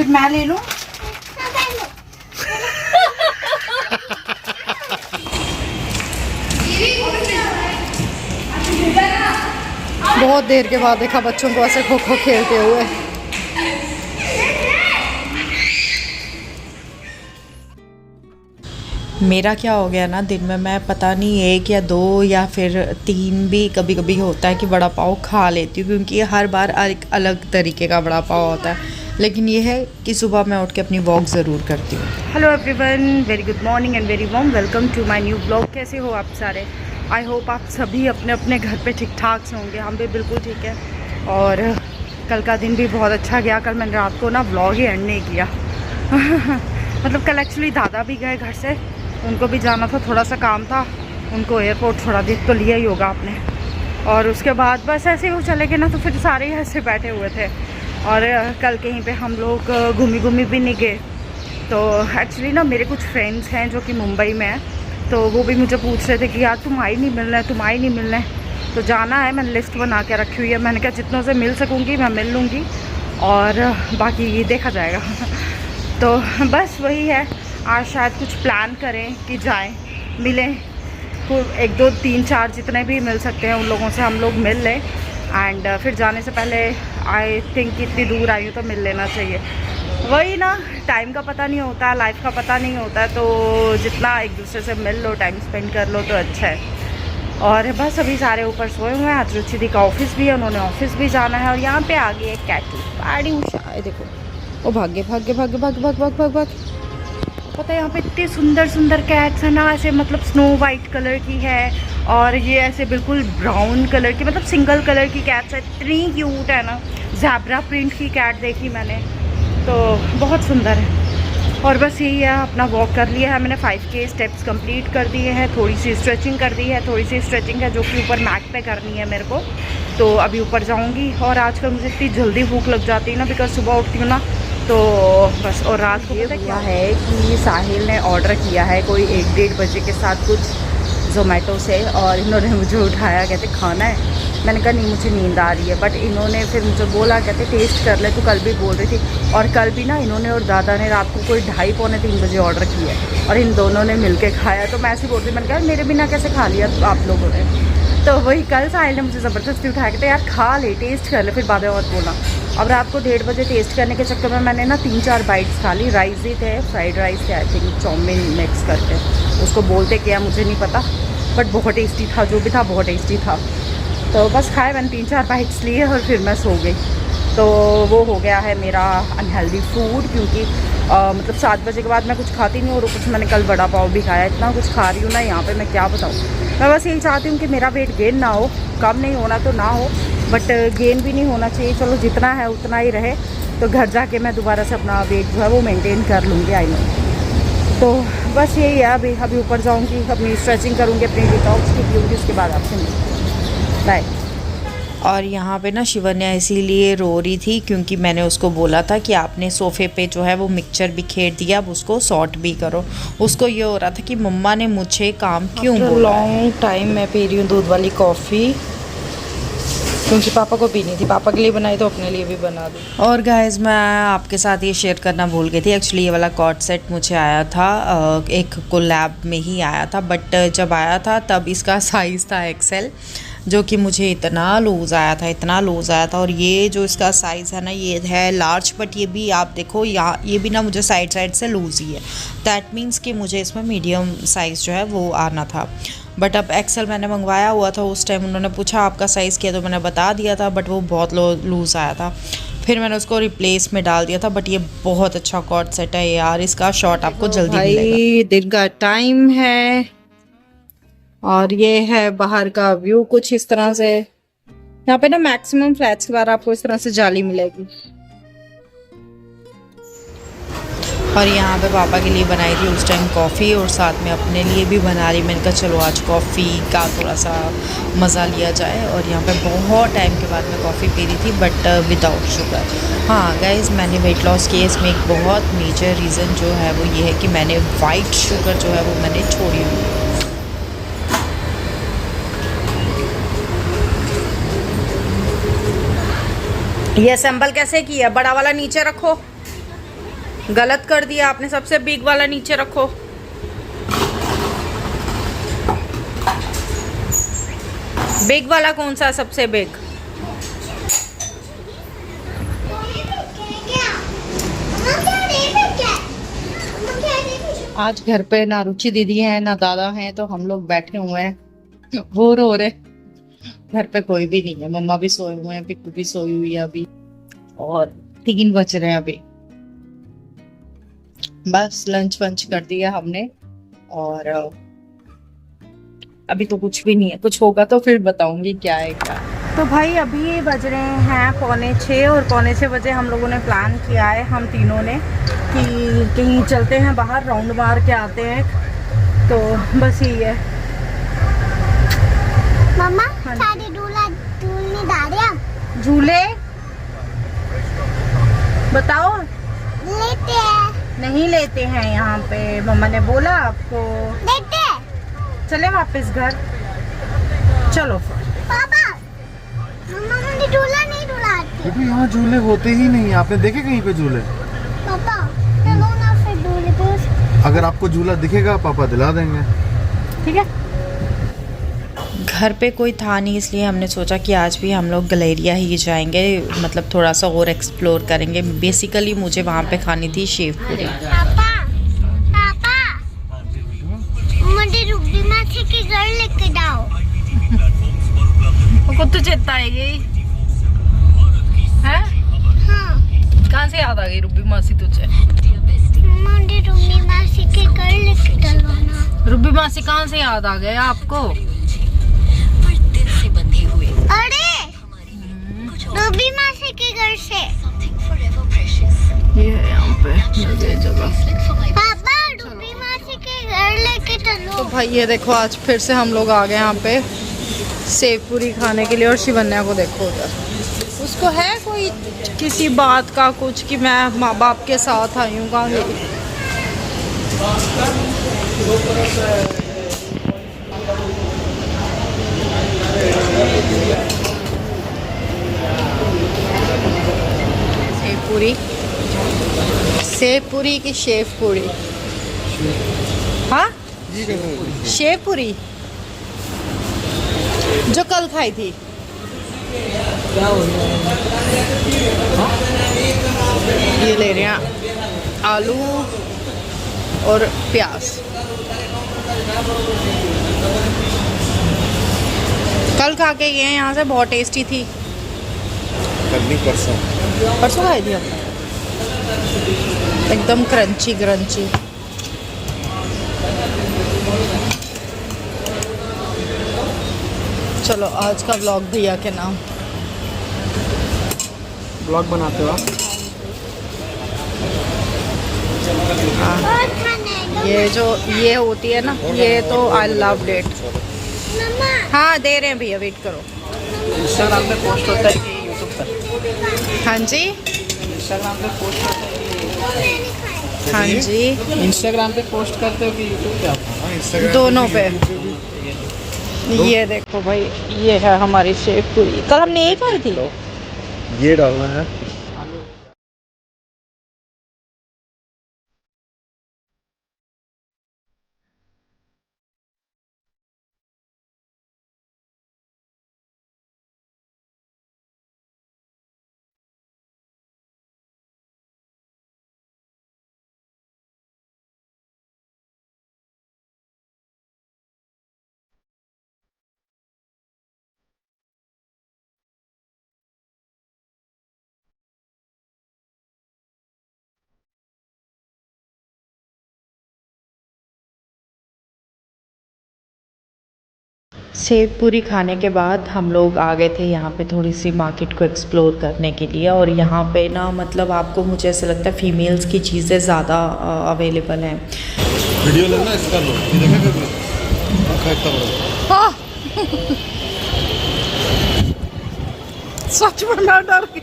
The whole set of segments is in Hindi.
फिर मैं ले लूं। बहुत देर के बाद देखा बच्चों को ऐसे खो खो खेलते हुए। मेरा क्या हो गया ना, दिन में मैं पता नहीं 1 या 2 या फिर 3 भी कभी कभी होता है कि बड़ा पाव खा लेती हूँ, क्योंकि हर बार एक अलग तरीके का बड़ा पाव होता है। लेकिन ये है कि सुबह मैं उठ के अपनी वॉक ज़रूर करती हूँ। Hello everyone, very good morning and very warm welcome to my new blog. कैसे हो आप सारे? आई होप आप सभी अपने अपने घर पे ठीक ठाक से होंगे। हम भी बिल्कुल ठीक है। और कल का दिन भी बहुत अच्छा गया। कल मैंने रात को ना व्लॉग ही एंड नहीं किया। मतलब कल एक्चुअली दादा भी गए घर से, उनको भी जाना था, थोड़ा सा काम था उनको एयरपोर्ट, थोड़ा देख तो लिया ही होगा आपने। और उसके बाद बस ऐसे ही वो चले गए ना, तो फिर सारे ही ऐसे बैठे हुए थे। और कल कहीं पे हम लोग घूमी भी नहीं गए। तो एक्चुअली ना मेरे कुछ फ्रेंड्स हैं जो कि मुंबई में हैं, तो वो भी मुझे पूछ रहे थे कि यार तुम आई नहीं मिलना है, तुम आई नहीं मिलना है। तो जाना है, मैंने लिस्ट बना के रखी हुई है। मैंने कहा जितनों से मिल सकूँगी मैं मिल लूँगी, और बाकी देखा जाएगा। तो बस वही है, आज शायद कुछ प्लान करें कि जाएं, मिलें, 1 2 3 4 जितने भी मिल सकते हैं उन लोगों से हम लोग मिल लें। एंड फिर जाने से पहले आई थिंक इतनी दूर आई हूँ तो मिल लेना चाहिए। वही ना, टाइम का पता नहीं होता है, लाइफ का पता नहीं होता है, तो जितना एक दूसरे से मिल लो, टाइम स्पेंड कर लो तो अच्छा है। और बस अभी सारे ऊपर सोए हुए हैं। आज रुचि दी का ऑफिस भी है, उन्होंने ऑफिस भी जाना है। और यहाँ पे आ गई एक कैटू, बड़ी उषा, देखो वो भाग्य भाग्य भाग्य भाग भाग भाग भाग भाग। पता है यहाँ पे इतने सुंदर सुंदर कैट्स हैं ना, ऐसे मतलब स्नो वाइट कलर की है, और ये ऐसे बिल्कुल ब्राउन कलर की, मतलब सिंगल कलर की कैट्स है, इतनी क्यूट है ना। ज़ेब्रा प्रिंट की कैट देखी मैंने, तो बहुत सुंदर है। और बस यही है, अपना वॉक कर लिया है मैंने, 5K स्टेप्स कंप्लीट कर दिए हैं। थोड़ी सी स्ट्रेचिंग कर दी है, थोड़ी सी स्ट्रेचिंग है जो कि ऊपर मैट पे करनी है मेरे को। तो अभी ऊपर जाऊँगी। और आजकल मुझे इतनी जल्दी भूख लग जाती है ना, बिकॉज सुबह उठती हूँ ना, तो बस। और रात को पता क्या है कि साहिल ने ऑर्डर किया है कोई 1 डेढ़ बजे के साथ कुछ ज़ोमेटो से, और इन्होंने मुझे उठाया, कहते खाना है। मैंने कहा नहीं मुझे नींद आ रही है, बट इन्होंने फिर मुझे बोला, कहते टेस्ट कर ले, तो कल भी बोल रही थी। और कल भी ना इन्होंने और दादा ने रात को कोई 2:30 पौने 3 बजे ऑर्डर किया है, और इन दोनों ने मिल के खाया। तो मैं ऐसे बोल रही, मैंने कहा मेरे बिना कैसे खा लिया आप लोगों ने। तो वही कल साहिल ने मुझे ज़बरदस्ती उठाया, कहते यार खा ले, टेस्ट कर ले, फिर बाद में और बोला। अब रात को 1:30 बजे टेस्ट करने के चक्कर में मैंने ना 3-4 बाइट्स खा ली। राइस ही थे, फ्राइड राइस थे आई थिंक, चाउमीन मिक्स करके उसको बोलते क्या मुझे नहीं पता, बट बहुत टेस्टी था, जो भी था बहुत टेस्टी था। तो बस खाए मैंने, 3-4 बाइट्स लिए और फिर मैं सो गई। तो वो हो गया है मेरा अनहेल्दी फूड, क्योंकि मतलब 7 बजे के बाद मैं कुछ खाती नहीं। और कुछ मैंने कल बड़ा पाव भी खाया, इतना कुछ खा रही हूँ ना यहाँ पे, मैं क्या बताऊँ। मैं बस यही चाहती हूँ कि मेरा वेट गेन ना हो, कम नहीं होना तो ना हो, बट गेन भी नहीं होना चाहिए। चलो जितना है उतना ही रहे, तो घर जाके मैं दोबारा से अपना वेट जो है वो मेंटेन कर लूँगी, आई नो। तो बस यही है, अभी ऊपर जाऊँगी, अपनी स्ट्रेचिंग करूँगी, अपनी डिटॉक्स की पीऊँगी, उसके बाद आपसे मिलूँगी, बाय। और यहाँ पे ना शिवन्या इसीलिए रो रही थी क्योंकि मैंने उसको बोला था कि आपने सोफ़े पे जो है वो मिक्सचर बिखेर दिया, अब उसको सॉर्ट भी करो। उसको ये हो रहा था कि मम्मा ने मुझे काम क्यों बोला। लॉन्ग टाइम मैं पी रही हूँ दूध वाली कॉफ़ी, क्योंकि पापा को पीनी थी, पापा के लिए बनाई तो अपने लिए भी बना दी। और गाइस मैं आपके साथ ये शेयर करना भूल गई थी, एक्चुअली ये वाला कॉर्ड सेट मुझे आया था एक कोलैब में ही आया था, बट जब आया था तब इसका साइज़ था XL, जो कि मुझे इतना लूज़ आया था, इतना लूज़ आया था। और ये जो इसका साइज़ है ना, ये है लार्ज, बट ये भी आप देखो यहाँ, ये भी ना मुझे साइड से लूज़ ही है। दैट मीन्स कि मुझे इसमें मीडियम साइज़ जो है वो आना था, बट अब XL मैंने मंगवाया हुआ था। उस टाइम उन्होंने पूछा आपका साइज़ क्या, तो मैंने बता दिया था, बट वो बहुत लूज़ आया था। फिर मैंने उसको रिप्लेस में डाल दिया था। बट ये बहुत अच्छा कॉर्ड सेट है यार, इसका शॉट आपको जल्दी मिलेगा। दिन का टाइम है और ये है बाहर का व्यू कुछ इस तरह से। यहाँ पे ना मैक्सिमम फ्लैट्स के बाहर आपको इस तरह से जाली मिलेगी। और यहाँ पे पापा के लिए बनाई थी उस टाइम कॉफ़ी, और साथ में अपने लिए भी बना रही। मैंने कहा चलो आज कॉफ़ी का थोड़ा सा मज़ा लिया जाए। और यहाँ पे बहुत टाइम के बाद मैं कॉफ़ी पी रही थी, बट विदाउट शुगर। हाँ गाइज़, मैंने वेट लॉस किया, इसमें एक बहुत मेजर रीज़न जो है वो ये है कि मैंने वाइट शुगर जो है वो मैंने छोड़ी हुई है। ये असेंबल कैसे किया? बड़ा वाला नीचे रखो, गलत कर दिया आपने, सबसे बिग वाला नीचे रखो। बिग वाला कौन सा सबसे बिग? आज घर पे ना रुचि दीदी है ना दादा है, तो हम लोग बैठे हुए हैं, बोर हो रहे। घर पे कोई भी नहीं है, मम्मा भी सोए हुए हैं, पिक्कू भी सोई हुई है अभी, और 3 बज रहे हैं अभी। बस लंच वंच कर दिया हमने, और अभी तो कुछ भी नहीं है, कुछ होगा तो फिर बताऊंगी क्या है क्या। तो भाई अभी बज रहे हैं 5:45, और 5:45 बजे हम लोगों ने प्लान किया है, हम तीनों ने, कि कहीं चलते हैं बाहर, राउंड मार के आते हैं। तो बस यही है। मम्मा सारे झूलने जा रहे हैं। झूले बताओ। लेते हैं। नहीं लेते हैं यहाँ पे, मम्मा ने बोला आपको। लेते हैं। चले वापस घर, चलो। पापा मम्मा मुझे झूला नहीं झूलाती। क्योंकि यहाँ झूले होते ही नहीं, आपने देखे कहीं पे झूले? पापा चलो ना फिर झूले पर। अगर आपको झूला दिखेगा पापा दिला देंगे। ठीक है। घर पे कोई था नहीं, इसलिए हमने सोचा कि आज भी हम लोग गलेरिया ही जाएंगे, मतलब थोड़ा सा और एक्सप्लोर करेंगे। बेसिकली मुझे वहाँ पे खानी थी शेव पूरी। पापा पापा मुझे रूबी मासी के घर लेके जाओ। को तो चेता आएगी है? हाँ कहाँ से याद आ गई रूबी मासी तुझे? मुझे रूबी मासी के घर लेके चलवाना। रूबी मासी कहाँ से याद आ गया आपको? अरे रूबी मासी के घर से। ये है यहाँ पे ये जगह। पापा रूबी मासी के घर लेके चलो। तो भाई ये देखो, आज फिर से हम लोग आ गए यहाँ पे सेव पूरी खाने के लिए। और शिवन्या को देखो उधर, उसको है कोई किसी बात का कुछ कि मैं माँ बाप के साथ आई हूँ। कहाँ गई? सेव पूरी, सेव पूरी की शेव पूरी? हाँ शेव पूरी जो कल खाई थी। ये ले रहे हैं आलू और प्याज। कल खा के गए हैं यहाँ से, बहुत टेस्टी थी। परसों खाई थी हमने, एकदम क्रंची क्रंची। चलो आज का व्लॉग भैया के नाम। ब्लॉग बनाते हो आप? और खाना है ये जो ये होती है ना, ये तो आई लव इट। मम्मा। हाँ दे रहे हैं भैया, वेट करो। इंस्टाग्राम पे पोस्ट होता है कि यूट्यूब पर? हाँ जी इंस्टाग्राम पे पोस्ट होता है कि हाँ जी, इंस्टाग्राम पे पोस्ट करते हो कि यूट्यूब पे आप? दोनों पे। ये देखो भाई, ये है हमारी शेव पूरी। कल हमने एक खाई थी। ये डालना है। सेव पूरी खाने के बाद हम लोग आ गए थे यहाँ पे थोड़ी सी मार्केट को एक्सप्लोर करने के लिए। और यहाँ पे ना मतलब आपको, मुझे ऐसा लगता है फीमेल्स की चीज़ें ज़्यादा अवेलेबल हैं। वीडियो लेना इसका लो, ये देखा कभी? इतना बड़ा। हाँ सच में मैं डर गई।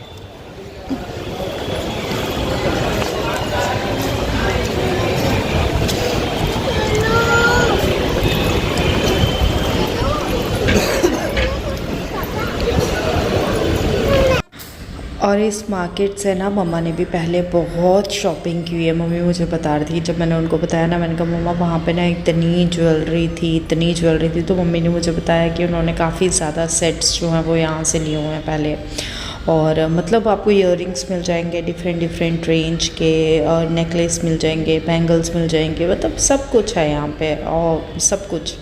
और इस मार्केट से ना मम्मा ने भी पहले बहुत शॉपिंग की हुई है। मम्मी मुझे बता रही थी, जब मैंने उनको बताया ना, मैंने कहा मम्मा वहाँ पे ना इतनी ज्वेलरी थी, तो मम्मी ने मुझे बताया कि उन्होंने काफ़ी ज़्यादा सेट्स जो हैं वो यहाँ से लिए हुए हैं पहले। और मतलब आपको ईयरिंग्स मिल जाएंगे डिफरेंट रेंज के, और नेकलेस मिल जाएंगे, बैंगल्स मिल जाएंगे, मतलब सब कुछ है यहाँ पे। और सब कुछ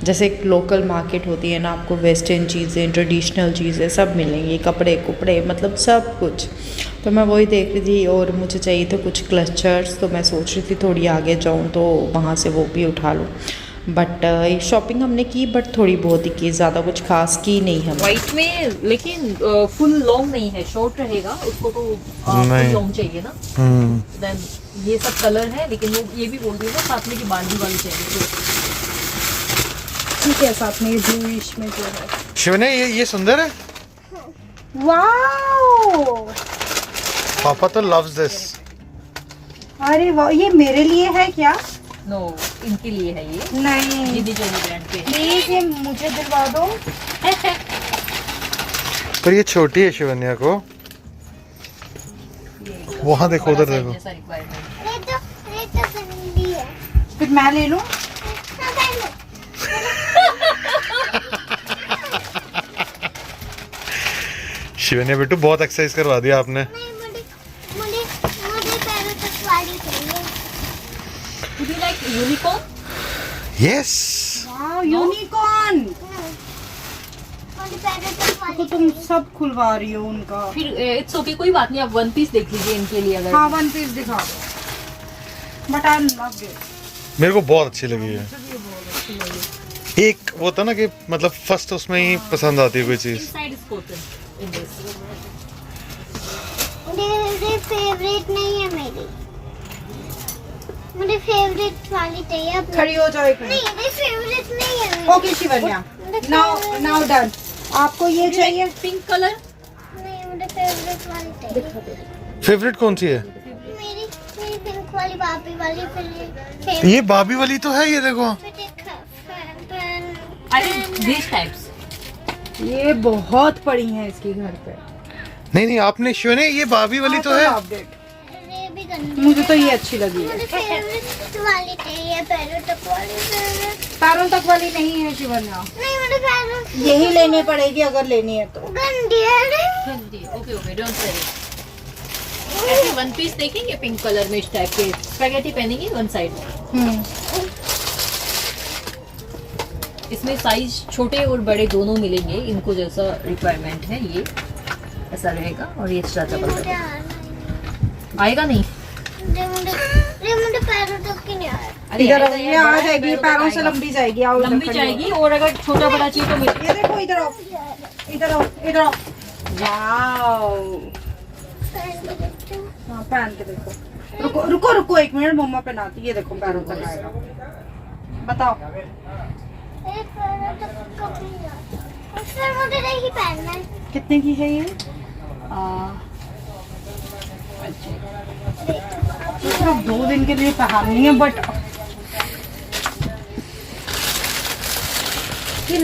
जैसे एक लोकल मार्केट होती है ना, आपको वेस्टर्न चीज़ें, ट्रेडिशनल चीज़ें सब मिलेंगी, कपड़े मतलब सब कुछ। तो मैं वही देख रही थी, और मुझे चाहिए थे कुछ क्लचर्स, तो मैं सोच रही थी थोड़ी आगे जाऊँ तो वहाँ से वो भी उठा लूँ। बट शॉपिंग हमने की, बट थोड़ी बहुत ही की, ज़्यादा कुछ खास की नहीं हम। व्हाइट में, लेकिन फुल लॉन्ग नहीं है, शॉर्ट रहेगा, उसको तो फुल नहीं। लॉन्ग चाहिए ना। देन ये सब कलर है, लेकिन वो ये भी बोल रही है ना साथ में कि बांडी वाली चाहिए, ठीक है, साथ में ये ब्लूइश में जो है। शिवने ये सुंदर है। वाओ, पापा तो लव्स दिस। अरे वाह, ये मेरे लिए है क्या? नो, इनके लिए है ये, नहीं दीदी जो ब्रांड पे। प्लीज ये मुझे दिलवा दो। पर ये छोटी है शिवन्या को। वहाँ देखो, उधर देखो। जैसा रिक्वायरमेंट। ये तो गंदी है। फिर मैं ले लूं? हाँ, पहन लो। शिवन्या बेटू बहुत एक्सरसाइज करवा दिया आपने। नहीं, मुझे पैरों तक वाली चाहिए। Would you like unicorn? Yes. Wow, unicorn. मुझे पैरों तक तो वाली तुम सब खुलवा रही हो उनका। फिर इट्स ओके, कोई बात नहीं, आप वन पीस देख लीजिए इनके लिए अगर। हाँ, वन पीस दिखा दो। But I love it. मेरे को बहुत अच्छी लगी है। एक वो था ना कि मतलब फर्स्ट उसमें ही पसंद आती है कोई चीज। Inside is cotton in this. मुझे फेवरेट नहीं है मेरी। मुझे फेवरेट वाली चाहिए अपनी। खड़ी हो जाओ एक नहीं, मिनट। मेरी फेवरेट नहीं है मेरी। Okay Shivanya, now done. आपको ये चाहिए? Pink colour. नहीं, मुझे फेवरेट वाली चाहिए। फेवरेट कौन सी है? मेरी पिंक वाली, बाबी वाली, फिर ये बाबी वाली तो है, ये देखो। I think these types. ये बहुत पड़ी हैं इसके घर पे। नहीं आपने शिवन्या ये बाबी वाली तो है। ये भी गंदी मुझे है। तो ये अच्छी लगी है। मुझे फेवरेट वाली चाहिए, पैरों तक वाली फेवरेट। पैरों तक वाली नहीं है शिवन्या, नहीं, मुझे पैरों यही लेनी पड़ेगी अगर लेनी है तो। गंदी है। Okay okay, don't say. ऐसे वन पीस देखेंगे पिंक कलर में, इस टाइप के स्पैगेटी पहनेंगे वन साइड। इसमें साइज छोटे और बड़े दोनों मिलेंगे, इनको जैसा रिक्वायरमेंट है ये ऐसा रहेगा। और ये स्ट्रेचेबल मुझे आएगा नहीं। मुझे पैरों तक की नहीं आया। अरे इधर आएगा, ये आ बड़ा है, जाएगी, पैरों से आएगा। लंबी जाएगी। आओ इधर लंबी खड़ी हो। जाएगी, और अगर छोटा बड़ा चाहिए तो मिलेगा। ये देखो, इधर आओ, इधर आओ, इधर आओ। वाओ, हाँ पहन के देखो। रुको एक मिनट, मम्मा पहनाती है। ये देखो पैरों तक आएगा। बताओ। मेरे पैरों तक कभी नहीं आया। फिर मुझे नहीं पहनना है। कितने की है ये? सिर्फ 2 दिन के लिए पहननी है, बट ये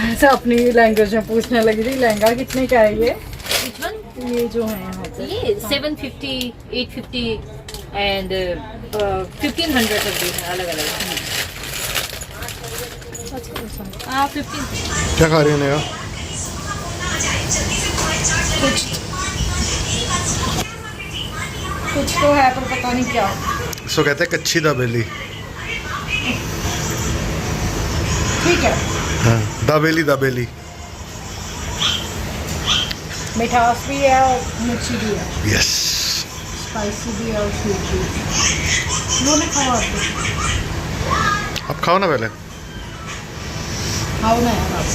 ऐसा अपनी लैंग्वेज में पूछने लगी थी, लहंगा कितने का है ये? Which one? ये जो है यहाँ पे ये 750, 850 एंड 1500 तक भी है, अलग अलग। हाँ 15। क्या खा रही है नेहा? कुछ तो है पर पता नहीं क्या। इसको कहते हैं कच्ची दाबेली। ठीक है, हाँ, दाबेली। मिठास भी है और मिर्ची भी है, यस। स्पाइसी भी है और स्वीट भी है। दोनों खाओ आप। अब खाओ ना पहले। खाओ ना यार आप।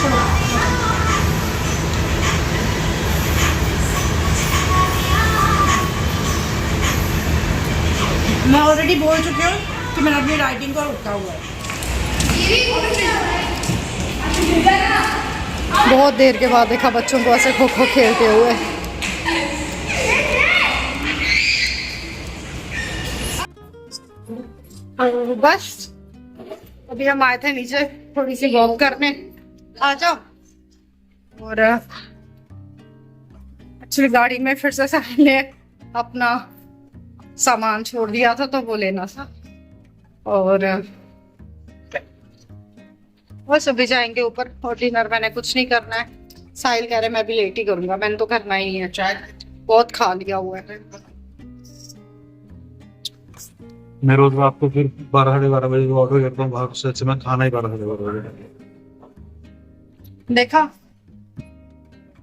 चलो। मैं ऑलरेडी बोल चुकी हूँ कि मैंने अपनी राइटिंग को रुका हुआ है। बहुत देर के बाद देखा बच्चों को ऐसे खो खो खेलते हुए। बस अभी हम आए थे नीचे थोड़ी सी वॉक करने। आ जाओ। और एक्चुअली गाड़ी में फिर से साहिल ने अपना सामान छोड़ दिया था तो वो लेना था, और बस अभी जाएंगे ऊपर और डिनर मैंने कुछ नहीं करना है। साहिल कह रहे मैं भी लेट ही करूंगा, मैंने तो करना ही नहीं है, चाय बहुत खा लिया हुआ है। मैं रोज रात को फिर 12 साढ़े 12 बजे ऑर्डर करता हूँ बाहर से, अच्छा मैं खाना ही 12 साढ़े 12 बजे। देखा